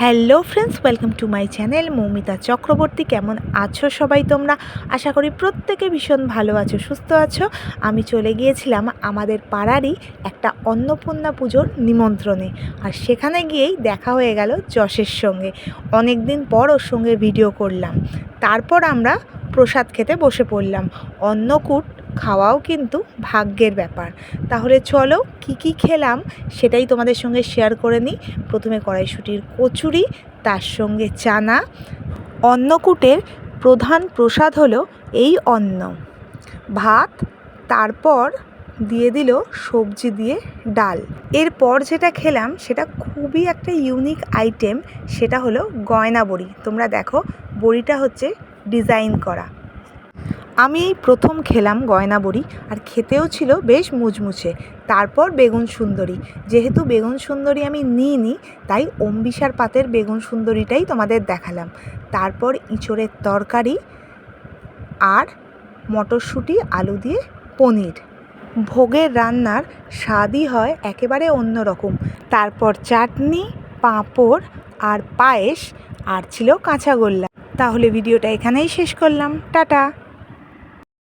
Hello friends, welcome to my channel Moumita Chakraborty. কেমন আছো সবাই তোমরা? আশা করি প্রত্যেকে ভীষণ ভালো আছো, সুস্থ আছো। আমি চলে গিয়েছিলাম আমাদের পাড়ারই একটা অন্নপূর্ণা পুজোর নিমন্ত্রণে, আর সেখানে গিয়েই দেখা হয়ে গেল যশের সঙ্গে। অনেক দিন পর ওর সঙ্গে ভিডিও করলাম। তারপর আমরা প্রসাদ খেতে বসে পড়লাম। অন্নকূট খাওয়াও কিন্তু ভাগ্যের ব্যাপার। তাহলে চলো কি কি খেলাম সেটাই তোমাদের সঙ্গে শেয়ার করে নিই। প্রথমে কড়াইশুঁটির কচুরি, তার সঙ্গে চানা। অন্নকূটের প্রধান প্রসাদ হলো এই অন্ন, ভাত, তারপর দিয়ে দিল সবজি দিয়ে ডাল। এরপর যেটা খেলাম সেটা খুবই একটা ইউনিক আইটেম, সেটা হলো গয়না বড়ি। তোমরা দেখো, বড়িটা হচ্ছে ডিজাইন করা। আমি এই প্রথম খেলাম গয়না বড়ি, আর খেতেও ছিল বেশ মুচমুচে। তারপর বেগুন সুন্দরী। যেহেতু বেগুন সুন্দরী আমি নিইনি, তাই অম্বিসার পাতের বেগুন সুন্দরীটাই তোমাদের দেখালাম। তারপর ইঁচড়ের তরকারি আর মটরশুঁটি আলু দিয়ে পনির। ভোগের রান্নার স্বাদই হয় একেবারে অন্যরকম। তারপর চাটনি, পাঁপড় আর পায়েস, আর ছিল কাঁচাগোল্লা। তাহলে ভিডিওটা এখানেই শেষ করলাম। টাটা।